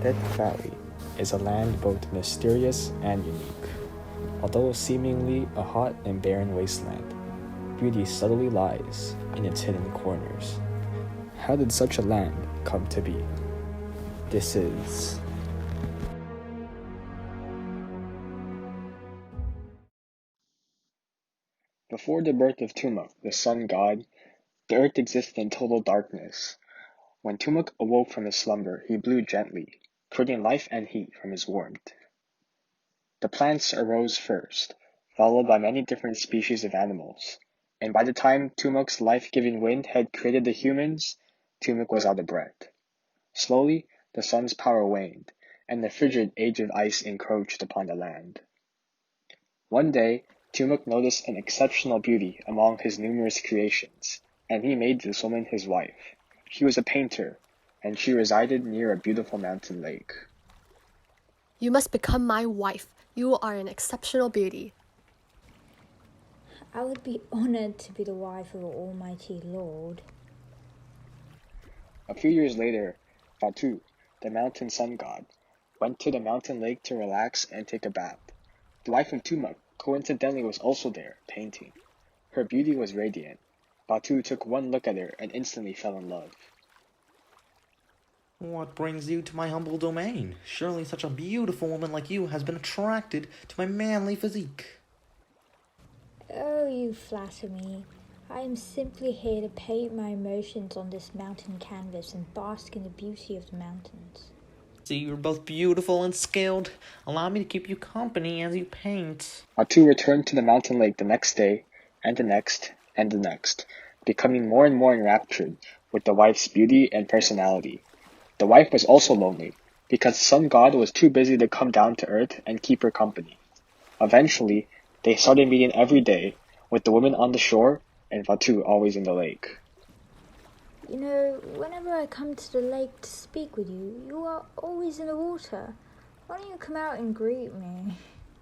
Death Valley is a land both mysterious and unique. Although seemingly a hot and barren wasteland, beauty subtly lies in its hidden corners. How did such a land come to be? This is Before the birth of Tumuk, the sun god, the earth existed in total darkness. When Tumuk awoke from his slumber, he blew gently, creating life and heat from his warmth. The plants arose first, followed by many different species of animals, and by the time Tumuk's life-giving wind had created the humans, Tumuk was out of breath. Slowly, the sun's power waned, and the frigid age of ice encroached upon the land. One day, Tumuk noticed an exceptional beauty among his numerous creations, and he made this woman his wife. She was a painter, and she resided near a beautiful mountain lake. You must become my wife. You are an exceptional beauty. I would be honored to be the wife of Almighty Lord. A few years later, Fatu, the mountain sun god, went to the mountain lake to relax and take a bath. The wife of Tumuk coincidentally was also there, painting. Her beauty was radiant. Batu took one look at her and instantly fell in love. What brings you to my humble domain? Surely such a beautiful woman like you has been attracted to my manly physique. Oh, you flatter me. I am simply here to paint my emotions on this mountain canvas and bask in the beauty of the mountains. See, you're both beautiful and skilled. Allow me to keep you company as you paint. Batu returned to the mountain lake the next day, and the next, and the next, becoming more and more enraptured with the wife's beauty and personality. The wife was also lonely, because the sun god was too busy to come down to earth and keep her company. Eventually, they started meeting every day, with the woman on the shore and Fatu always in the lake. You know, whenever I come to the lake to speak with you, you are always in the water. Why don't you come out and greet me?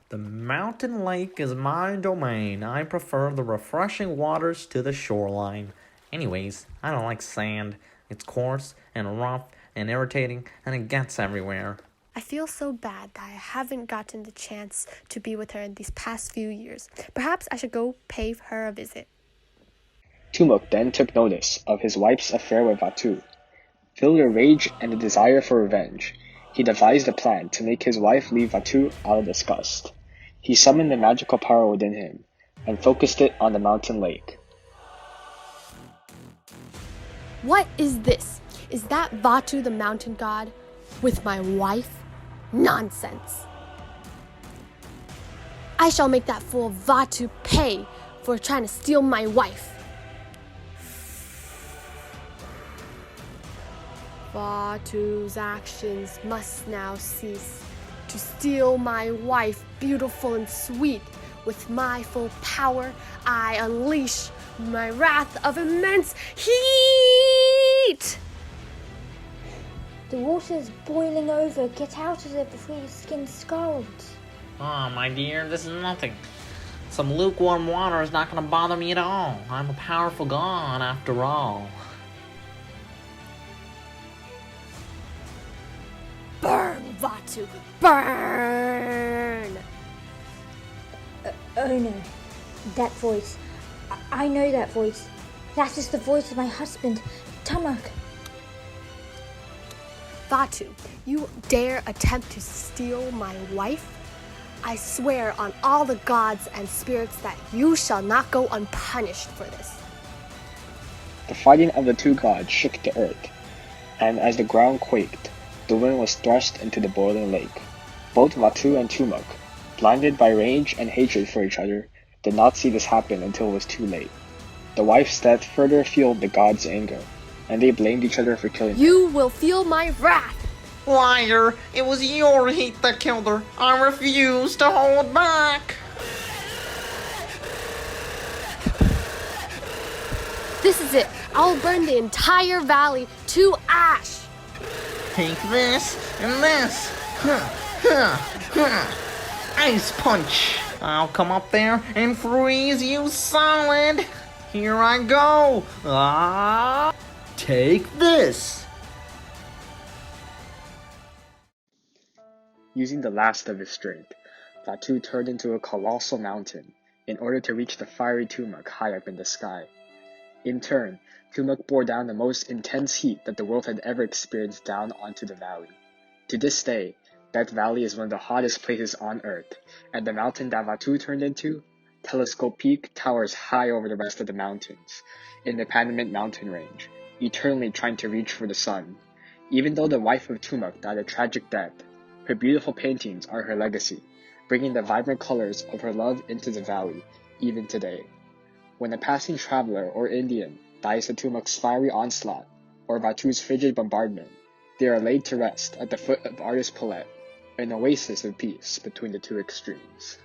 The mountain lake is my domain. I prefer the refreshing waters to the shoreline. Anyways, I don't like sand. It's coarse and rough and irritating, and it gets everywhere. I feel so bad that I haven't gotten the chance to be with her in these past few years. Perhaps I should go pay her a visit. Tumuk then took notice of his wife's affair with Batu. Filled with rage and a desire for revenge, he devised a plan to make his wife leave Batu out of disgust. He summoned the magical power within him and focused it on the mountain lake. What is this? Is that Vatu the mountain god with my wife? Nonsense. I shall make that fool Vatu pay for trying to steal my wife. Vatu's actions must now cease. To steal my wife, beautiful and sweet, with my full power, I unleash my wrath of immense heat! The water is boiling over. Get out of there before your skin scalds. Ah, my dear, this is nothing. Some lukewarm water is not going to bother me at all. I'm a powerful god after all. Burn, Vatu, burn! Oh no, that voice. I know that voice. That is the voice of my husband, Tumuk. Vatu, you dare attempt to steal my wife? I swear on all the gods and spirits that you shall not go unpunished for this. The fighting of the two gods shook the earth, and as the ground quaked, the woman was thrust into the boiling lake. Both Vatu and Tumuk, blinded by rage and hatred for each other, did not see this happen until it was too late. The wife's death further fueled the gods' anger, and they blamed each other for killing her. You will feel my wrath! Liar! It was your heat that killed her. I refuse to hold back. This is it. I'll burn the entire valley to ash. Take this and this. Ice punch. I'll come up there and freeze you solid. Here I go. Take this. Using the last of his strength, Vaatu turned into a colossal mountain in order to reach the fiery Tumuk high up in the sky. In turn, Tumuk bore down the most intense heat that the world had ever experienced down onto the valley. To this day, Death Valley is one of the hottest places on Earth, and the mountain that Vaatu turned into, Telescope Peak, towers high over the rest of the mountains, in the Panamint mountain range, eternally trying to reach for the sun. Even though the wife of Tumuk died a tragic death, her beautiful paintings are her legacy, bringing the vibrant colors of her love into the valley, even today. When a passing traveler or Indian dies to Tumuk's fiery onslaught, or Vaatu's frigid bombardment, they are laid to rest at the foot of Artist Paulette, an oasis of peace between the two extremes.